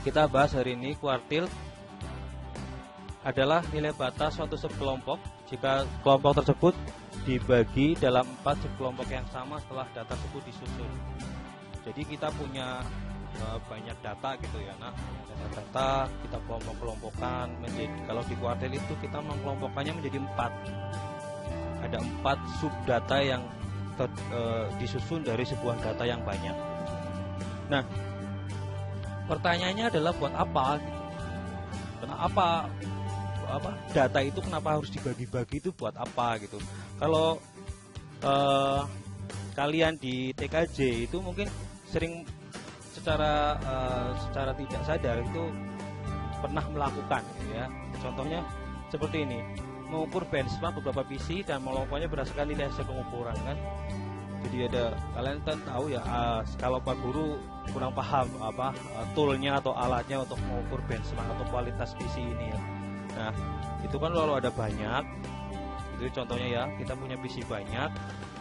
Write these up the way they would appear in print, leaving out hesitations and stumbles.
kita bahas hari ini kuartil adalah nilai batas suatu subkelompok jika kelompok tersebut dibagi dalam 4 subkelompok yang sama setelah data tersebut disusun. Jadi kita punya banyak data gitu ya. Nah, data kita kelompok-kelompokkan menjadi, kalau di kuartil itu kita mengkelompokkannya menjadi 4. Ada 4 subdata yang disusun dari sebuah data yang banyak. Nah, pertanyaannya adalah buat apa gitu. Kenapa data itu kenapa harus dibagi-bagi, itu buat apa gitu. Kalau kalian di TKJ itu mungkin sering secara tidak sadar itu pernah melakukan gitu ya. Contohnya seperti ini, mengukur benchmark beberapa PC dan mengelompoknya berdasarkan nilai hasil pengukuran kan. Jadi ada, kalian kan tahu ya, kalau Pak Guru kurang paham toolnya atau alatnya untuk mengukur benchmark atau kualitas PC ini ya. Nah, itu kan lalu ada banyak. Itu contohnya ya, kita punya PC banyak,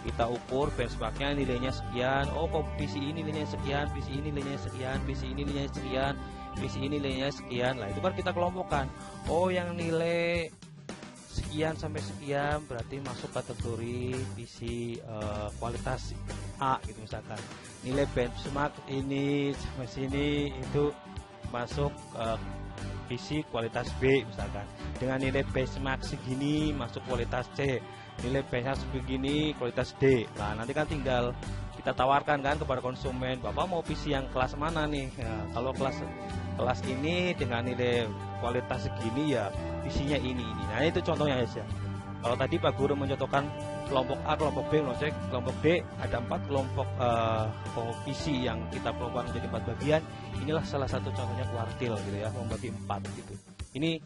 kita ukur benchmarknya nilainya sekian. Oh, kok PC ini nilainya sekian, PC ini nilainya sekian, PC ini nilainya sekian, PC ini nilainya sekian. Lah itu kan kita kelompokkan. Oh, yang nilai sekian sampai sekian berarti masuk kategori PC kualitas A gitu misalkan. Nilai benchmark ini sampai sini itu masuk PC kualitas B misalkan. Dengan nilai benchmark segini masuk kualitas C, nilai benchmark begini kualitas D. Nah, nanti kan tinggal kita tawarkan kan kepada konsumen, Bapak mau PC yang kelas mana nih? Ya, kalau kelas ini dengan nilai kualitas segini ya PC-nya ini. Nah, itu contohnya aja. Kalau tadi Pak Guru mencontohkan kelompok A, kelompok B, kelompok D, ada 4 kelompok PC yang kita kelompokkan menjadi 4 bagian. Inilah salah satu contohnya kuartil gitu ya, membagi 4 gitu. Ini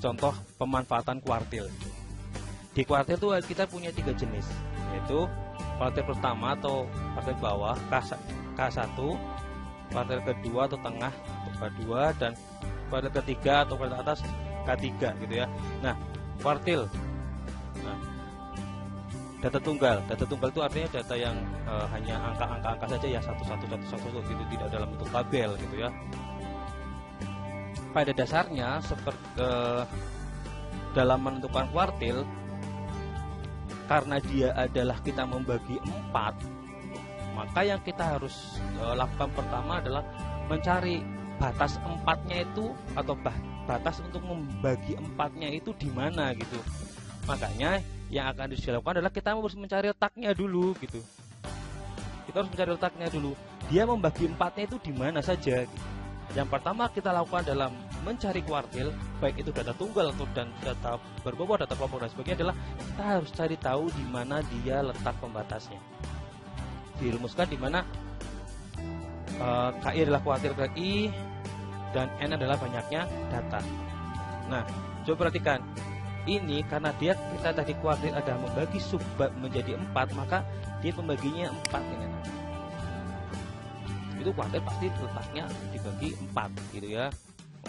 contoh pemanfaatan kuartil. Di kuartil itu kita punya 3 jenis, yaitu kuartil pertama atau kuartil bawah K1, kuartil kedua atau tengah atau K2, dan kuartil ketiga atau kuartil atas K3 gitu ya. Nah, kuartil. Nah, data tunggal itu artinya data yang hanya angka saja ya, satu gitu, tidak dalam bentuk tabel gitu ya. Pada dasarnya seperti dalam menentukan kuartil, karena dia adalah kita membagi 4, maka yang kita harus lakukan pertama adalah mencari batas 4-nya itu, atau batas untuk membagi 4-nya itu di mana gitu. Makanya yang akan dilakukan adalah kita harus mencari letaknya dulu gitu. Kita harus mencari letaknya dulu. Dia membagi 4-nya itu di mana saja gitu. Yang pertama kita lakukan dalam mencari kuartil, baik itu data tunggal atau dan data berbobot, data kelompok dan sebagainya, adalah kita harus cari tahu di mana dia letak pembatasnya. Dirumuskan di mana KI adalah kuartil KI dan N adalah banyaknya data. Nah, coba perhatikan. Ini karena kita tadi kuartil ada membagi subbab menjadi 4, maka dia pembaginya 4 ini. Itu kuartil pasti letaknya dibagi 4 gitu ya.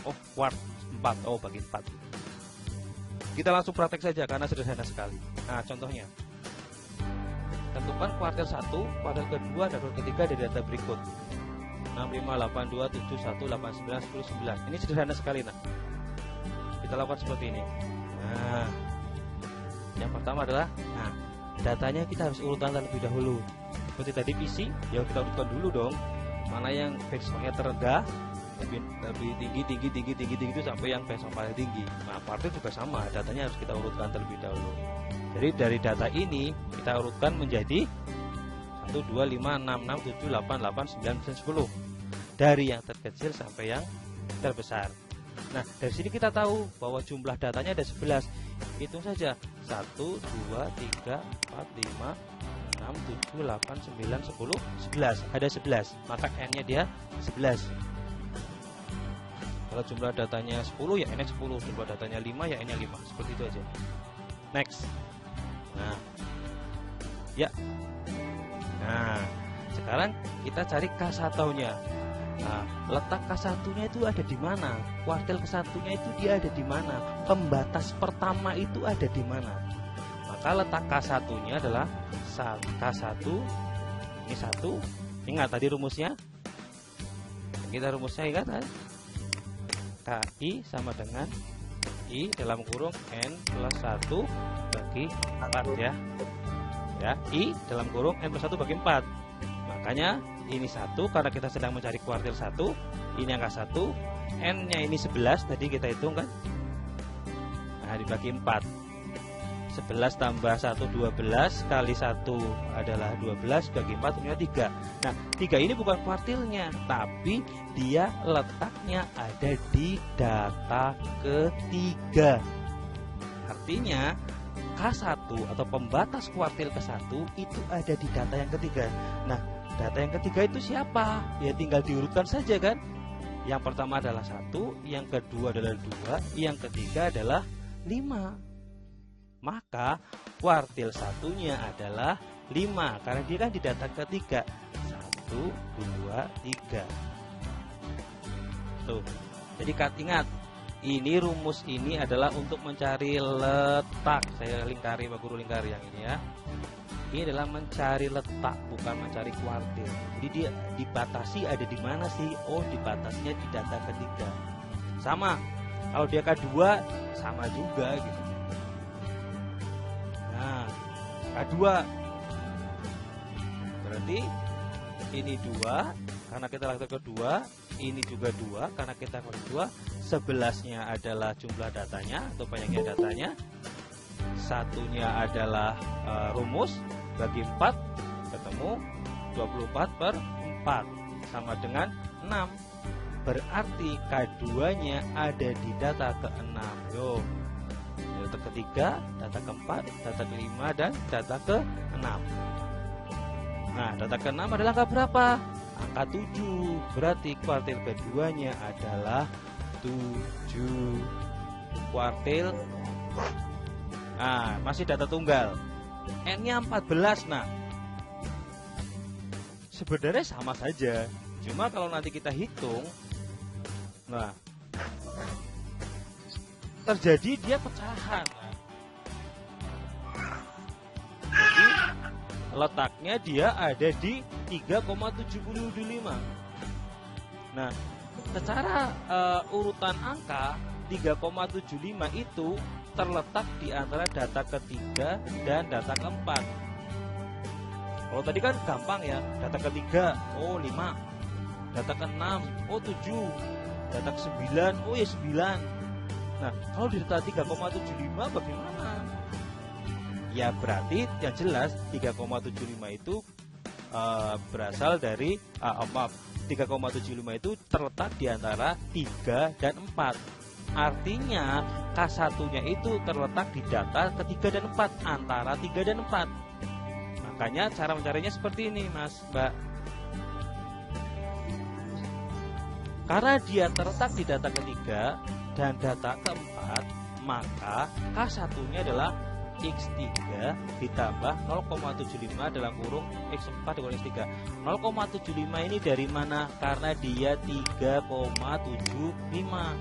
Oh, kuart 4, oh bagi 4. Kita langsung praktek saja karena sederhana sekali. Nah, contohnya, tentukan kuartil 1, kuartil kedua, dan kuartil ketiga dari data berikut: 6, 5, 8, 2, 7, 1, 8, 9, 10, 11. Ini sederhana sekali. Nah, kita lakukan seperti ini. Nah, yang pertama adalah, datanya kita harus urutan terlebih dahulu. Seperti tadi PC, ya kita urutkan dulu dong. Mana yang benchmarknya terendah, lebih tinggi itu sampai yang benchmark paling tinggi. Nah, kuartil juga sama, datanya harus kita urutkan terlebih dahulu. Jadi dari data ini kita urutkan menjadi 1, 2, 5, 6, 6, 7, 8, 8, 9, 10. Dari yang terkecil sampai yang terbesar. Nah, dari sini kita tahu bahwa jumlah datanya ada 11. Hitung saja, 1, 2, 3, 4, 5, 6, 7, 8, 9, 10, 11. Ada 11, maka N-nya dia 11. Kalau jumlah datanya 10 ya N-nya 10, jumlah datanya 5 ya N-nya 5. Seperti itu aja. Next. Nah, ya. Nah, sekarang kita cari K1-nya. Nah, letak K1-nya itu ada di mana? Kuartil K1-nya itu dia ada di mana? Pembatas pertama itu ada di mana? Maka letak K1-nya adalah K1, ini 1. Ingat tadi rumusnya, Kita rumusnya ingat kan? KI sama dengan I dalam kurung N plus 1 bagi 4 ya. Ya, I dalam kurung N plus 1 bagi 4. Makanya ini 1 karena kita sedang mencari kuartil 1. Ini angka 1. N-nya ini 11 tadi kita hitung kan. Nah, dibagi 4. 11 tambah 1 12 kali 1 adalah 12 bagi 4 punya 3. Nah, 3 ini bukan kuartilnya, tapi dia letaknya ada di data ketiga. Artinya K1 atau pembatas kuartil ke-1 itu ada di data yang ketiga. Nah, data yang ketiga itu siapa? Ya tinggal diurutkan saja kan. Yang pertama adalah 1, yang kedua adalah 2, yang ketiga adalah 5. Maka kuartil satunya adalah 5 karena dia kan di data ketiga. 1, 2, 3. Tuh. Jadi ingat, ini rumus ini adalah untuk mencari letak. Saya lingkari, Pak Guru lingkari yang ini ya. Ini adalah mencari letak, bukan mencari kuartil. Jadi dia dibatasi ada di mana sih? Oh, dibatasinya di data ketiga. Sama. Kalau dia K2 sama juga gitu. Nah, K2 berarti ini 2 karena kita lakukan kedua, ini juga 2 karena kita kedua. 11-nya adalah jumlah datanya atau banyaknya datanya. Satunya adalah rumus bagi 4 ketemu 24/4 sama dengan 6. Berarti K2-nya ada di data ke-6. Yo. Data ketiga, data keempat, data kelima, dan data ke-6. Nah, data ke-6 adalah angka berapa? Angka 7. Berarti kuartil keduanya adalah 7. Kuartil. Nah, masih data tunggal. N-nya 14. Nah, sebenarnya sama saja. Cuma kalau nanti kita hitung, nah, terjadi dia pecahan. Jadi letaknya dia ada di 3,725. Nah, secara urutan angka 3,75 itu terletak di antara data ketiga dan data keempat. Kalau tadi kan gampang ya, data ketiga oh 5, data ke-6 oh 7, data ke-9 oh ya 9. Nah, kalau di data 3,75 bagaimana? Ya berarti yang jelas 3,75 itu berasal dari 3,75 itu terletak di antara 3 dan 4. Artinya K1-nya itu terletak di data ketiga dan 4, antara 3 dan 4. Makanya cara mencarinya seperti ini, Mas, Mbak. Karena dia terletak di data ketiga dan data keempat, maka K1-nya adalah X3 ditambah 0,75 dalam kurung X4 dikurangi X3. 0,75 ini dari mana? Karena dia 3,75.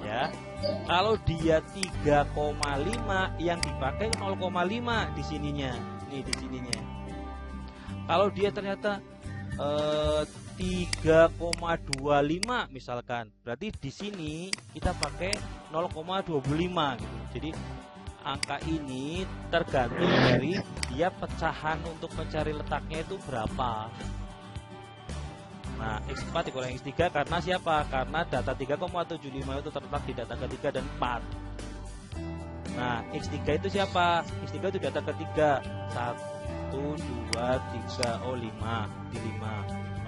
Ya. Kalau dia 3,5 yang dipakai 0,5 di sininya. Nih di sininya. Kalau dia ternyata 3,25 misalkan, berarti di sini kita pakai 0,25 gitu. Jadi angka ini tergantung dari dia pecahan untuk mencari letaknya itu berapa. Nah, X4 dikurangi X3 karena siapa? Karena data 3,75 itu terletak di data ketiga dan 4. Nah, X3 itu siapa? X3 itu data ketiga. 1, 2, 3, oh 5, di 5.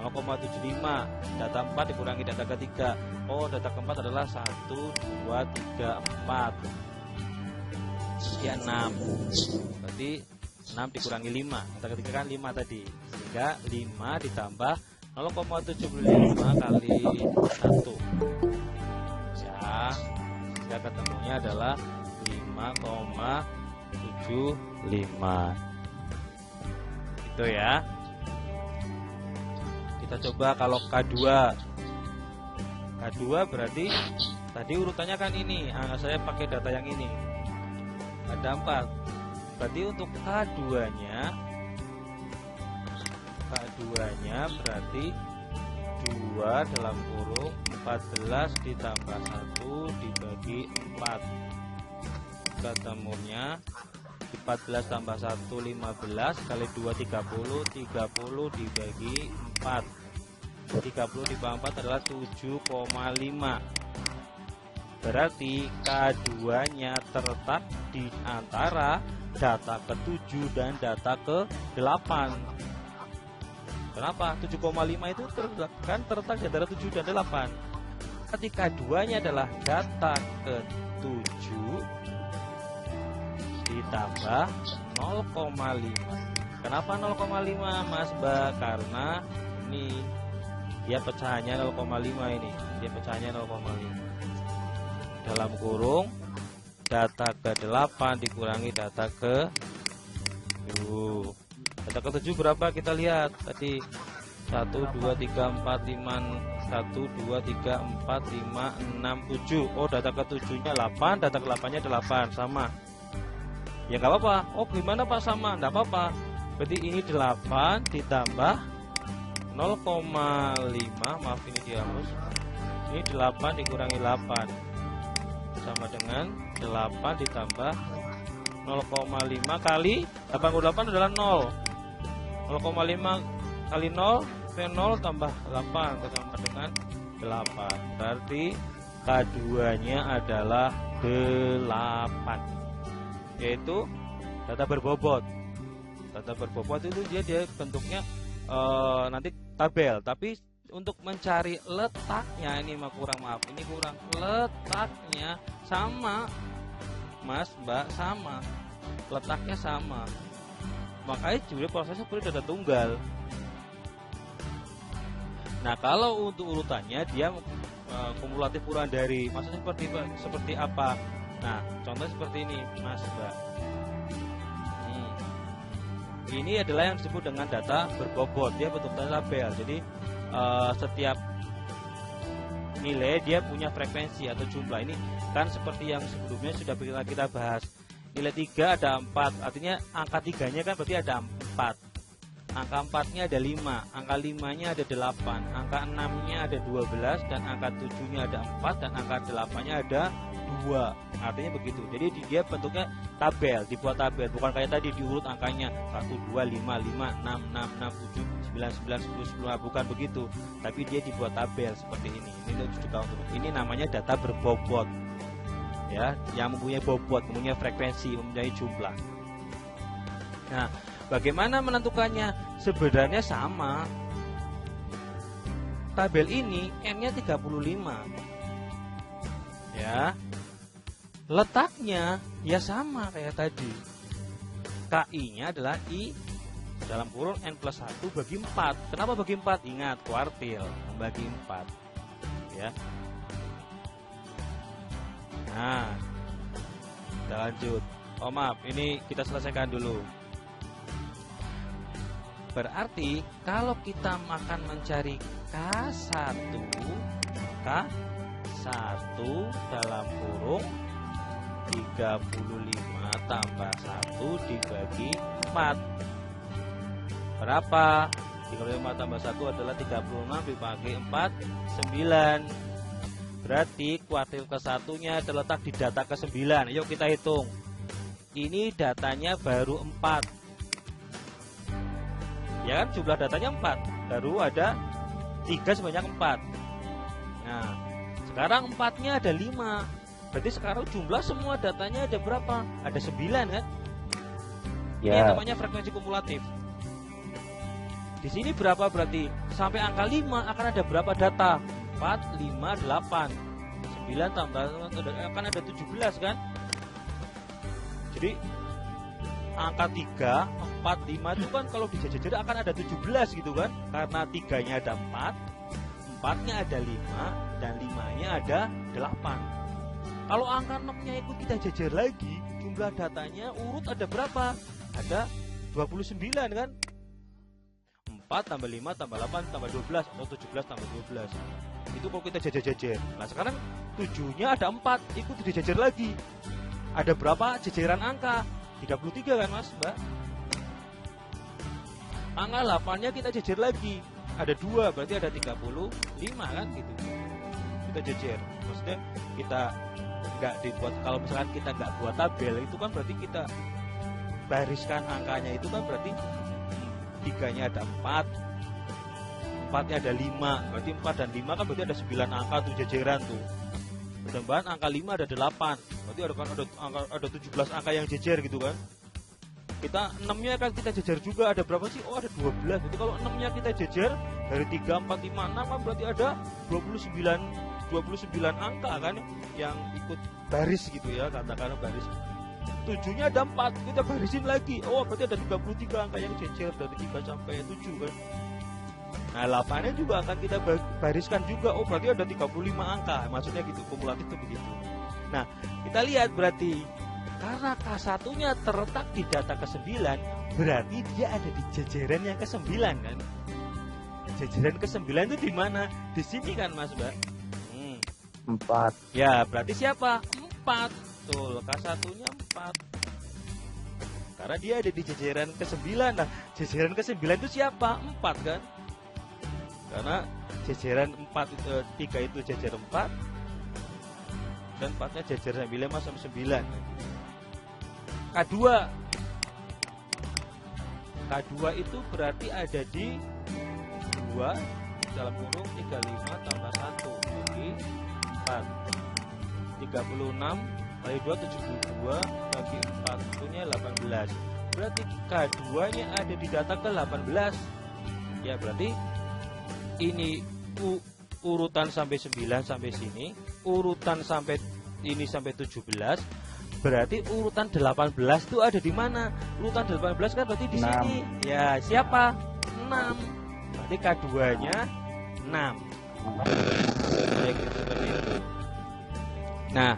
0,75. Data 4 dikurangi data ketiga. Oh, data keempat adalah 1, 2, 3, 4. Ya 6. Berarti 6 dikurangi 5. Data ketiga kan 5 tadi. Sehingga 5 ditambah 0,75 kali 1. Ya, sehingga ketemunya adalah 5,75. Itu ya. Kita coba kalau K2. K2 berarti tadi urutannya kan ini. Saya pakai data yang ini. Ada 4. Berarti untuk K2-nya K2-nya berarti 2 dalam kurung 14 ditambah 1 dibagi 4. Ketemunya 14 tambah 1 15 kali 2 30, 30 dibagi 4. 30 dibagi 4 adalah 7,5. Berarti K2-nya terletak di antara data ke-7 dan data ke-8. Kenapa? 7,5 itu terletak di antara 7 dan 8. Ketika K2-nya adalah data ke-7 ditambah 0,5. Kenapa 0,5 Mas Mbak? Karena ini dia pecahannya 0,5 ini. Dia pecahannya 0,5. Dalam kurung data ke-8 dikurangi data ke-7. Data ke-7 berapa? Kita lihat tadi 1 2 3 4 5 1 2 3 4 5 6 7. Oh, data ke-7-nya 8, data ke-8-nya 8, sama. Ya nggak apa-apa. Oh, gimana Pak sama? Nggak apa-apa. Berarti ini 8 ditambah 0,5. Maaf, ini dihapus. Ini 8 dikurangi 8 sama dengan 8 ditambah 0,5 kali 88 adalah 0. 0,5 kali 0 0 tambah 8 sama dengan 8. Berarti K2-nya adalah 8, yaitu data berbobot. Data berbobot itu dia bentuknya nanti tabel, tapi untuk mencari letaknya ini maaf, ini kurang. Letaknya sama Mas Mbak, sama. Letaknya sama. Makanya juga prosesnya seperti data tunggal. Nah, kalau untuk urutannya dia kumulatif kurang dari. Maksudnya seperti apa? Nah, contoh seperti ini Mas Mbak. Ini adalah yang disebut dengan data berbobot. Dia betul-betul tabel. Jadi setiap nilai dia punya frekuensi atau jumlah. Ini kan seperti yang sebelumnya sudah kita bahas. Nilai 3 ada 4, artinya angka 3-nya kan berarti ada 4. Angka 4-nya ada 5, angka 5-nya ada 8, angka 6-nya ada 12, dan angka 7-nya ada 4, dan angka 8-nya ada 2. Artinya begitu. Jadi dia bentuknya tabel, dibuat tabel, bukan kayak tadi diurut angkanya 1 2 5 5 6 6 6 7 9 10 10, bukan begitu. Tapi dia dibuat tabel seperti ini. Ini namanya data berbobot. Ya, yang mempunyai bobot, mempunyai frekuensi, mempunyai jumlah. Nah, bagaimana menentukannya? Sebenarnya sama. Tabel ini N-nya 35. Ya. Letaknya ya sama kayak tadi. KI-nya adalah I dalam kurung N plus 1 bagi 4. Kenapa bagi 4? Ingat, kuartil membagi 4. Ya. Nah, kita lanjut. Oh maaf, ini kita selesaikan dulu. Berarti kalau kita akan mencari K1 dalam kurung 35 tambah 1 dibagi 4. Berapa? 35 tambah 1 adalah 36 dibagi 4, 9. Berarti kuartil ke-1-nya terletak di data ke-9. Yuk kita hitung. Ini datanya baru 4. Ya kan, jumlah datanya 4. Baru ada 3 sebanyak 4. Nah, sekarang 4-nya ada 5. Berarti sekarang jumlah semua datanya ada berapa? Ada 9 kan? Ya. Ini namanya frekuensi kumulatif. Di sini berapa berarti? Sampai angka 5 akan ada berapa data? 4, 5, 8 9 tambah akan ada 17 kan? Jadi angka 3, 4, 5 itu kan kalau dijajar akan ada 17 gitu kan? Karena 3-nya ada 4, 4-nya ada 5, dan 5-nya ada 8. Kalau angka 6-nya ikut kita jajar lagi, jumlah datanya urut ada berapa? Ada 29 kan? 4 tambah 5 tambah 8 tambah 12 atau 17 tambah 12. Itu kalau kita jajar-jajar. Nah sekarang 7-nya ada 4, ikut dijajar lagi. Ada berapa jajaran angka? 33 kan Mas Mbak? angka 8-nya kita jejer lagi. Ada 2, berarti ada 35 kan gitu. Kita jejer. Maksudnya kita nggak dibuat, kalau misalkan kita nggak buat tabel itu kan berarti kita bariskan angkanya itu kan berarti 3-nya ada 4, 4-nya ada 5, berarti 4 dan 5 kan berarti ada 9 angka tuh jejeran tuh. Tambahan angka 5 ada 8, berarti ada 17 angka yang jejer gitu kan. Kita 6-nya kan kita jejer juga, ada berapa sih? Oh ada 12. Jadi kalau 6-nya kita jejer dari 3, 4, 5, 6 kan berarti ada 29 angka kan yang ikut baris gitu ya, katakanlah baris. 7-nya ada 4, kita barisin lagi. Oh berarti ada 33 angka yang jejer dari 3 sampai 7 kan. Nah 8-nya juga akan kita bariskan juga. Oh berarti ada 35 angka, maksudnya gitu, kumulatif itu begitu. Nah kita lihat berarti karena K1-nya terletak di data ke-9, berarti dia ada di jajaran yang ke-9 kan. Jajaran ke-9 itu di mana? Di sini kan Mas Mbak. 4. Ya berarti siapa? 4. Tuh K1-nya 4. Karena dia ada di jajaran ke-9. Nah jajaran ke-9 itu siapa? 4 kan. Karena jajaran 4 itu 3 itu jajar 4 dan 4-nya jajar 9 sampai 9. K2 itu berarti ada di 2 dalam kurung 35 tambah 1 bagi 4. 36 kali 2 72 bagi 4 punya 18. Berarti K2 nya ada di data ke-18. Ya berarti ini urutan sampai 9 sampai sini, urutan sampai ini sampai 17. Berarti urutan 18 itu ada di mana? Urutan 18 kan berarti di 6. sini. Ya, siapa? 6. Berarti K2-nya 6. Baik, seperti itu. Nah,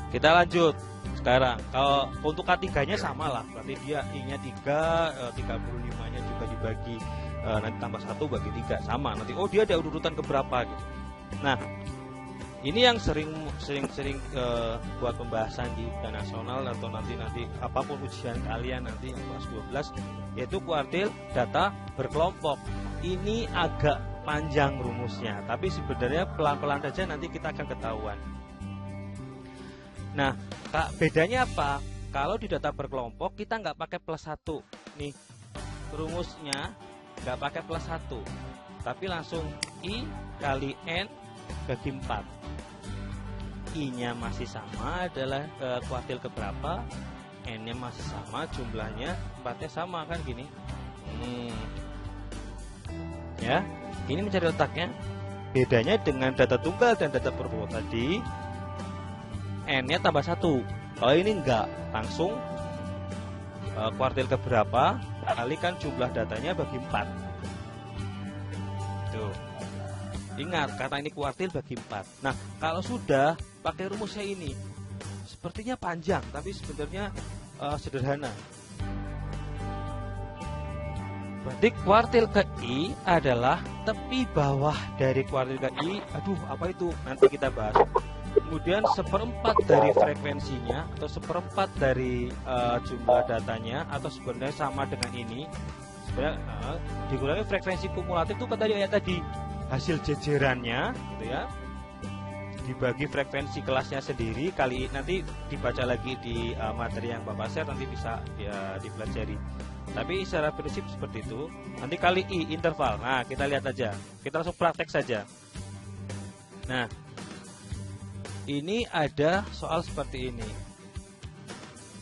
kita lanjut. Sekarang kalau untuk K3-nya sama lah. Berarti dia I-nya 3, 35-nya juga dibagi nanti tambah 1 bagi 3 sama. Nanti oh dia ada urutan keberapa gitu. Nah, ini yang sering buat pembahasan di ujian nasional atau nanti apapun ujian kalian nanti kelas 12, yaitu kuartil data berkelompok. Ini agak panjang rumusnya, tapi sebenarnya pelan-pelan saja nanti kita akan ketahuan. Nah, bedanya apa? Kalau di data berkelompok kita nggak pakai plus 1 nih, rumusnya nggak pakai plus 1, tapi langsung I kali N bagi 4. I-nya masih sama adalah kuartil keberapa, N-nya masih sama, jumlahnya 4-nya sama kan gini. Ya, ini mencari letaknya. Bedanya dengan data tunggal dan data berkelompok tadi, N-nya tambah 1. Kalau ini enggak, langsung kuartil keberapa kalikan jumlah datanya bagi 4. Tuh. Ingat, karena ini kuartil bagi 4. Nah, kalau sudah pakai rumusnya ini, sepertinya panjang, tapi sebenarnya sederhana. Berarti kuartil ke I adalah tepi bawah dari kuartil ke I. Aduh, apa itu? Nanti kita bahas. Kemudian 1/4 dari frekuensinya atau 1/4 dari jumlah datanya, atau sebenarnya sama dengan ini. Sebenarnya dikurangi frekuensi kumulatif itu tadi hasil jejerannya gitu ya, dibagi frekuensi kelasnya sendiri kali, nanti dibaca lagi di materi yang Bapak share, nanti bisa ya dipelajari. Tapi secara prinsip seperti itu. Nanti kali I interval. Nah kita lihat aja, kita langsung praktek saja. Nah ini ada soal seperti ini.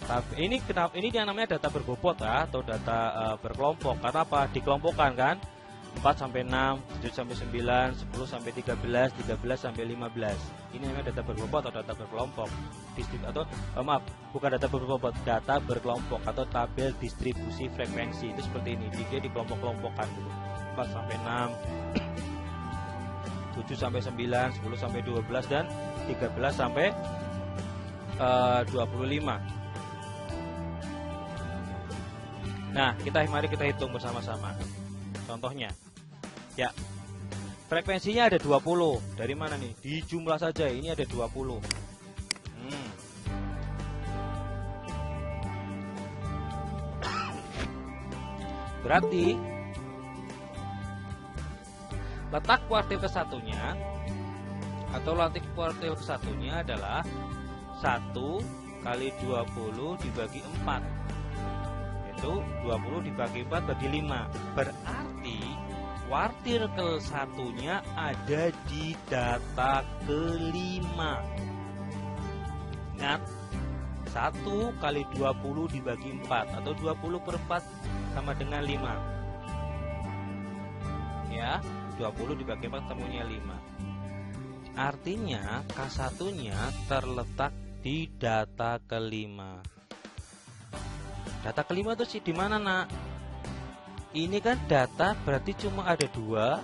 Tapi ini kenapa ini yang namanya data berbobot ya, atau data berkelompok. Karena apa? Dikelompokkan kan, 4 sampai 6, 7 sampai 9, 10 sampai 13, 13 sampai 15. Ini namanya data berbobot atau data berkelompok. Atau maaf, bukan data berbobot, data berkelompok atau tabel distribusi frekuensi. Itu seperti ini, dia dikelompok-kelompokkan dulu. 4 sampai 6, 7 sampai 9, 10 sampai 12 dan 13 sampai 25. Nah, mari kita hitung bersama-sama. Contohnya, ya, frekuensinya ada 20. Dari mana nih? Di jumlah saja, ini ada 20. Berarti letak kuartil kesatunya atau letak kuartil kesatunya adalah 1 kali 20 dibagi 4, yaitu 20 dibagi 4 bagi 5. Berarti kuartil kesatunya ada di data kelima. Ingat, 1 kali 20 dibagi 4 atau 20 per 4 sama dengan 5. Ya, 20 dibagi 4 temunya 5. Artinya K1-nya terletak di data kelima. Data kelima itu sih di mana, Nak? Ini kan data berarti cuma ada 2.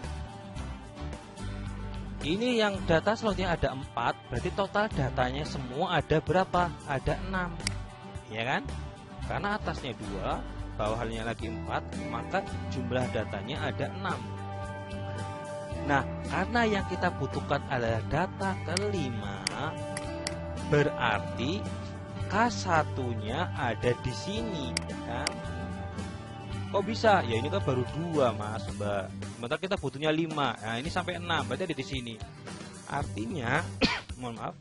Ini yang data slotnya ada 4, berarti total datanya semua ada berapa? Ada 6. Ya kan? Karena atasnya 2, bawahnya lagi 4, maka jumlah datanya ada 6. Nah, karena yang kita butuhkan adalah data kelima, berarti K1-nya ada di sini, kan? Kok bisa? Ya ini kan baru 2, Mas, Mbak. Sementara kita butuhnya 5. Nah, ini sampai 6, berarti ada di sini. Artinya, mohon maaf.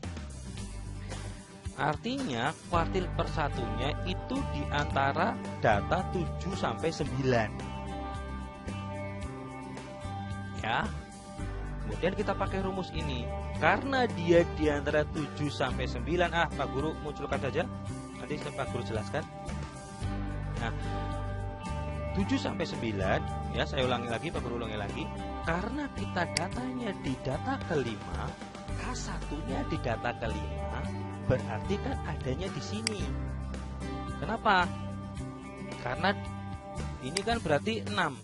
Artinya kuartil per satunya itu di antara data 7 sampai 9. Ya. Kemudian kita pakai rumus ini. Karena dia di antara 7 sampai 9, Pak Guru munculkan saja. Nanti Pak Guru jelaskan. Nah, 7 sampai 9, ya saya ulangi lagi, Pak Guru ulangi lagi. Karena kita datanya di data kelima, K1-nya di data kelima, berarti kan adanya di sini. Kenapa? Karena ini kan berarti 6.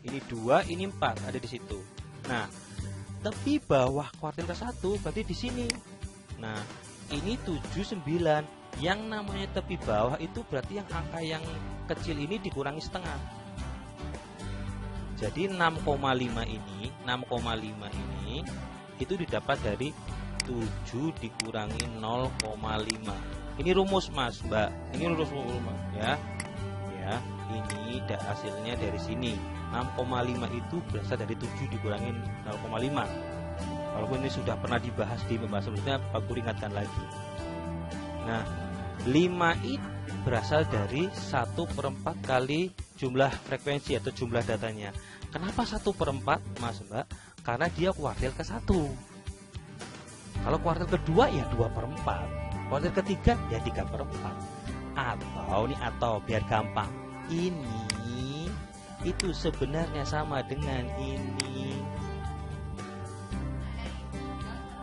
Ini 2, ini 4, ada di situ. Nah, tepi bawah kuartil ke-1 berarti di sini. Nah, ini 7, 9. Yang namanya tepi bawah itu berarti yang angka yang kecil ini dikurangi setengah. Jadi 6,5 ini itu didapat dari 7 dikurangi 0,5. Ini rumus, Mas, Mbak. Ini rumus ya. Ya, ini hasilnya dari sini. 6,5 itu berasal dari 7 dikurangi 0,5. Walaupun ini sudah pernah dibahas di pembahasan sebelumnya, Pak Guru ingatkan lagi. Nah, 5 itu berasal dari 1/4 kali jumlah frekuensi atau jumlah datanya. Kenapa 1/4, Mas, Mbak? Karena dia kuartil ke-1. Kalau kuartil kedua ya 2/4. Kuartil ketiga ya 3/4. Atau biar gampang, ini itu sebenarnya sama dengan ini.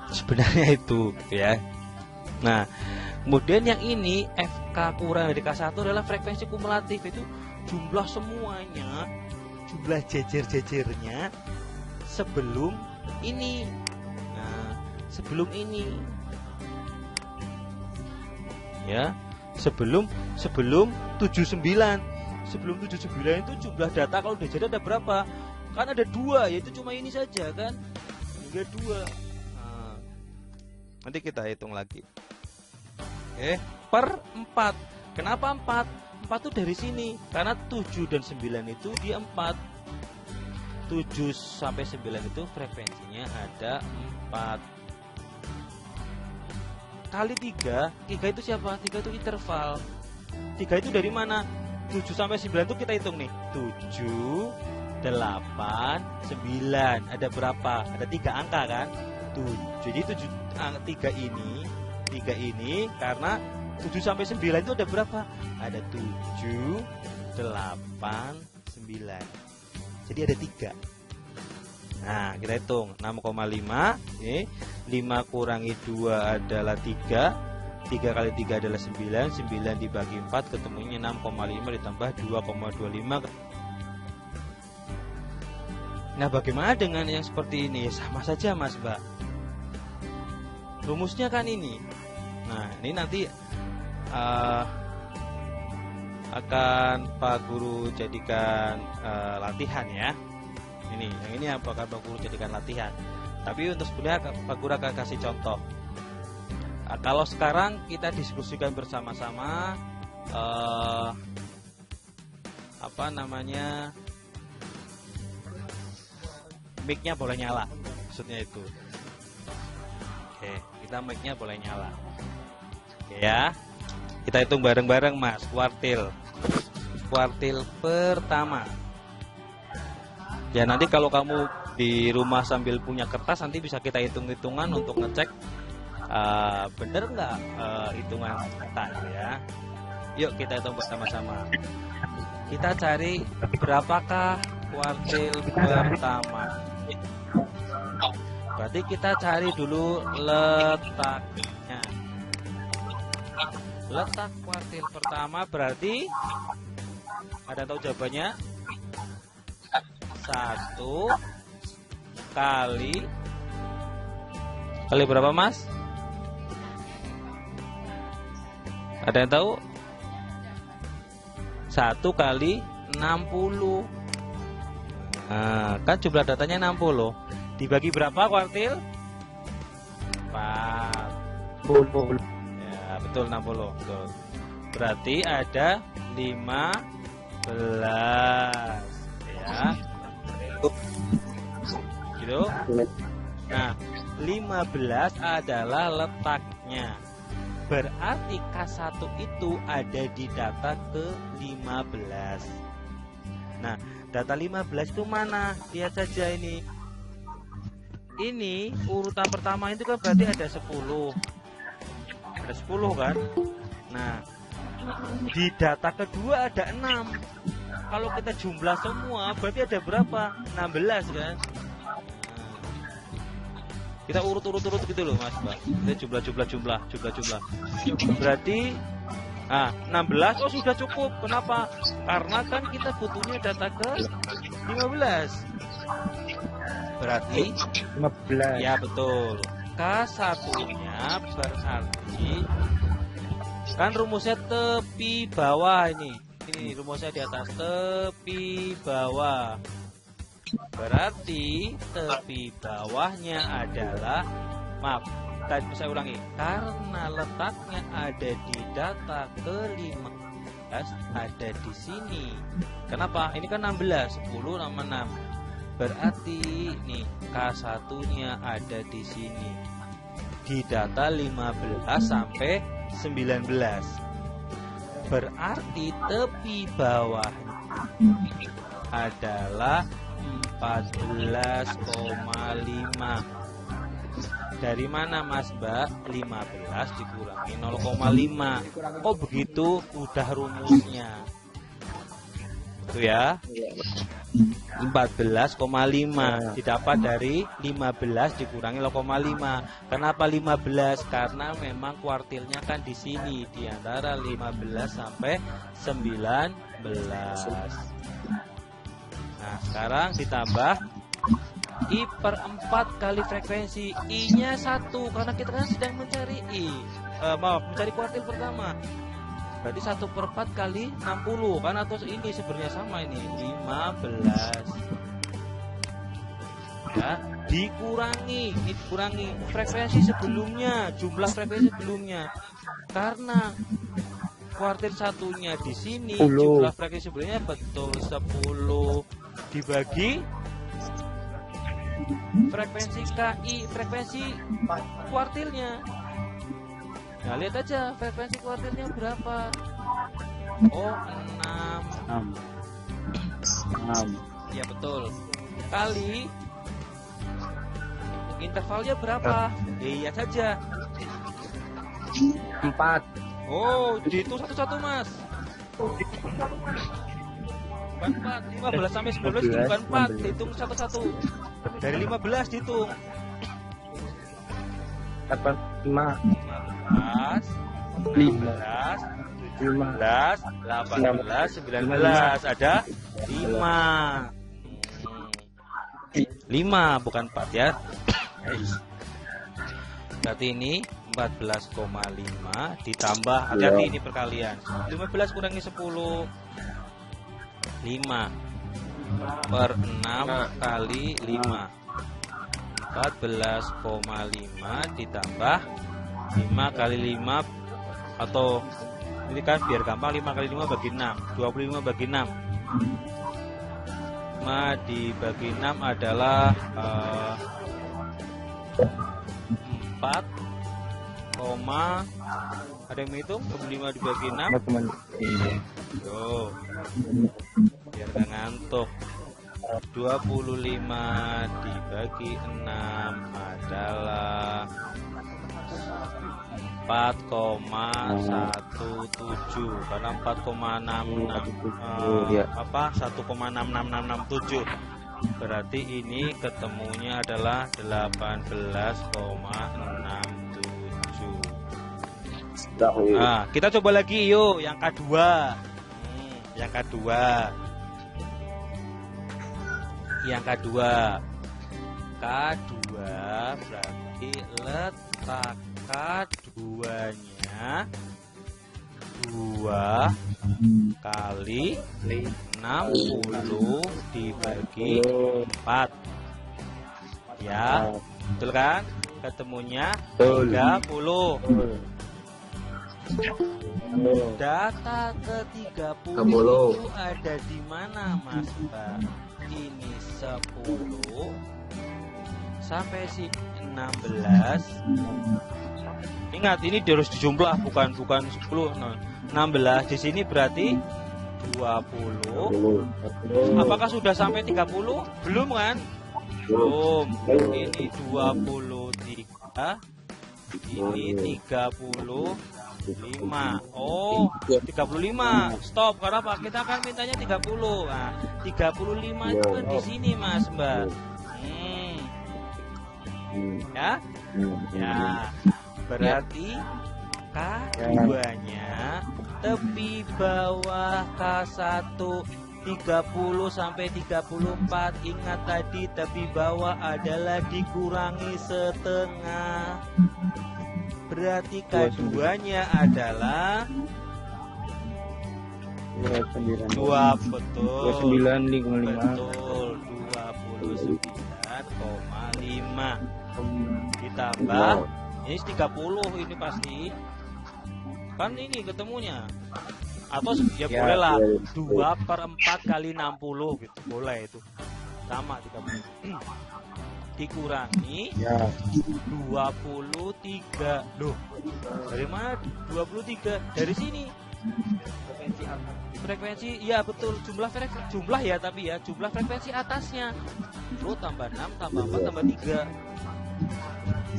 Sebenarnya itu, ya. Nah, kemudian yang ini FK kurang dari K1 adalah frekuensi kumulatif, itu jumlah semuanya, jumlah jejer-jejernya sebelum ini. Nah, sebelum ini. Ya, sebelum 79. Sebelum 79 itu jumlah data kalau udah jadi ada berapa? Kan ada 2, yaitu cuma ini saja kan. Hingga 2. Nah, nanti kita hitung lagi. Per 4. Kenapa 4? 4 itu dari sini. Karena 7 dan 9 itu dia 4. 7 sampai 9 itu frekuensinya ada 4. Kali 3. 3 itu siapa? 3 itu interval. 3 itu dari mana? 7 sampai 9 itu kita hitung nih. 7, 8, 9. Ada berapa? Ada 3 angka kan? 7. Jadi 3 ini karena 7 sampai 9 itu ada berapa? Ada 7, 8, 9. Jadi ada 3. Nah, kita hitung 6,5. 5 kurangi 2 adalah 3. 3 kali 3 adalah 9. 9 dibagi 4 ketemunya 6,5 ditambah 2,25. Nah, bagaimana dengan yang seperti ini? Sama saja, Mas, Mbak. Rumusnya kan ini. Nah, ini nanti akan Pak Guru jadikan latihan ya. Yang ini apakah Pak Guru jadikan latihan. Tapi untuk sebenarnya Pak Guru akan kasih contoh. Kalau sekarang kita diskusikan bersama-sama apa namanya, mic-nya boleh nyala, maksudnya itu. Oke, kita mic-nya boleh nyala. Oke ya, kita hitung bareng-bareng Mas. Kuartil pertama. Ya nanti kalau kamu di rumah sambil punya kertas, nanti bisa kita hitung-hitungan untuk ngecek bener nggak hitungan kita ya. Yuk kita hitung bersama-sama. Kita cari berapakah kuartil pertama. Berarti kita cari dulu letaknya. Letak kuartil pertama berarti, ada yang tahu jawabannya? 1 kali berapa Mas? Ada yang tahu? 1 kali 60. Nah, kan jumlah datanya 60. Dibagi berapa kuartil? 4. Ya, betul 60. Betul. Berarti ada 15. Ya. Gitu. Nah, 15 adalah letaknya. Berarti K1 itu ada di data ke-15. Nah, data 15 itu mana? Lihat saja ini. Ini urutan pertama itu kan berarti ada 10. Ada 10 kan? Nah, di data kedua ada 6. Kalau kita jumlah semua berarti ada berapa? 16 kan? Kita urut gitu loh Mas Mbak. Kita jumlah. Berarti 16 sudah cukup. Kenapa? Karena kan kita butuhnya data ke 15. Berarti 15. Ya betul. K1-nya berarti kan rumusnya tepi bawah ini. Ini rumusnya di atas tepi bawah. Berarti tepi bawahnya adalah, maaf, tadi saya ulangi, karena letaknya ada di data ke-15, ada di sini. Kenapa? Ini kan 16, 10 sama 6. Berarti nih K1-nya ada di sini. Di data 15 sampai 19. Berarti tepi bawahnya adalah 14,5. Dari mana Mas Mbak? 15 dikurangi 0,5. Oh begitu, udah rumusnya. Itu ya. 14,5 didapat dari 15 dikurangi 0,5. Kenapa 15? Karena memang kuartilnya kan di sini, di antara 15 sampai 19. Nah, sekarang ditambah I/4 kali frekuensi. I-nya 1 karena kita kan sedang mencari mencari kuartil pertama. Berarti 1/4 kali 60 kan, atau ini sebenarnya sama ini 15. Ya, dikurangi frekuensi sebelumnya, jumlah frekuensi sebelumnya. Karena kuartil satunya di sini, 10. jumlah frekuensi sebelumnya betul 10 dibagi frekuensi KI, frekuensi kuartilnya. Nah, lihat aja frekuensi kuartilnya berapa. Oh, 6. Ya betul. Kali intervalnya berapa? Lihat saja. 4. Oh, dihitung satu-satu Mas. Bukan 4, 15 sampai 19 itu bukan 4, dihitung satu-satu. Dari 15 dihitung 5, 15, 16, 17, 18, 19. Ada 5. 5 bukan 4 ya. Berarti ini 14,5 ditambah, hati-hati ini perkalian. 15 kurangi 10, 5 per 6 kali 5, 14,5 ditambah 5 kali 5, atau ini kan biar gampang 5 kali 5 bagi 6, 25 bagi 6, 5 dibagi 6 adalah 4, ada yang menghitung? 25 dibagi 6. Tuh, biar gak ngantuk. 25 dibagi 6 adalah 4,17, karena 1,6667, berarti ini ketemunya adalah 18,67. Nah, kita coba lagi yuk yang kedua. Yang kedua berarti letak keduanya 2 kali 60 dibagi 4, ya, betul kan? Ketemunya 30. Data ke-30 itu ada di mana, Mas Mbak? Ini 10 sampai 16. Ingat, ini harus dijumlah, bukan 10. Nah, 16 di sini berarti 20. Apakah sudah sampai 30? Belum kan? Belum. Ini 23. Ini 35. Oh, 35. Stop. Karena apa? Kita akan mintanya 30. Nah, 35 itu kan di sini, Mas Mbak. Ya? Ya. Berarti K2-nya tepi bawah K1 30 sampai 34. Ingat tadi tepi bawah adalah dikurangi setengah. Berarti K2-nya adalah 29,5. Betul, 29,5 ditambah ini 30, ini pasti kan ini ketemunya, atau ya boleh lah 2/4 kali 60 gitu, boleh, itu sama 30 dikurangi 23. Loh, dari mana 23? Dari sini frekuensi, ya betul, jumlah ya, tapi ya jumlah frekuensi atasnya. Lo tambah 6 tambah 4 tambah 3,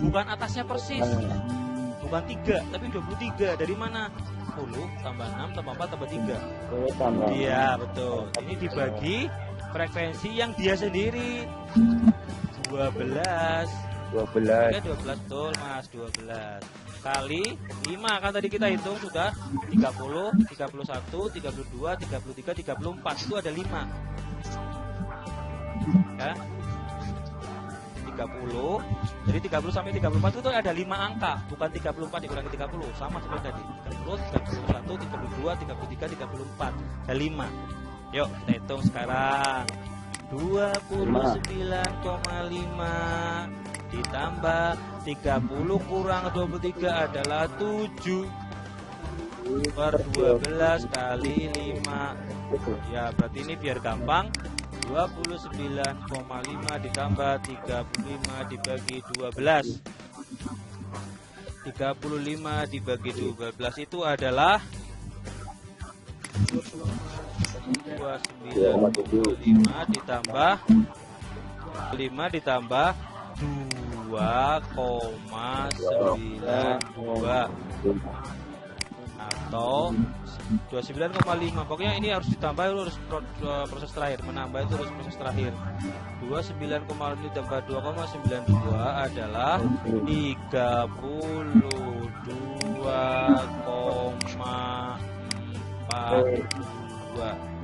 bukan atasnya persis, bukan 3 tapi 23. Dari mana? 10 tambah 6 tambah 4 tambah 3. Iya betul, ini dibagi frekuensi yang dia sendiri 12. Ya 12 betul, Mas, 12 kali 5 kan tadi kita hitung sudah 30, 31, 32, 33, 34, itu ada 5 ya. 30, jadi 30 sampai 34 itu ada 5 angka, bukan 34 dikurangi 30, sama seperti tadi. 30, 31, 32, 33, 34, ada 5. Yuk kita hitung sekarang. 29,5 ditambah 30 kurang 23 adalah 7 per 12 kali 5. Ya berarti ini biar gampang, 29,5 ditambah 35 dibagi 12. 35 dibagi 12 itu adalah 29,5 ditambah 5 ditambah 2,92 atau 29,5. Pokoknya ini harus ditambah, harus proses terakhir, menambah itu harus proses terakhir. 29,5 ditambah 2,92 adalah 32,42.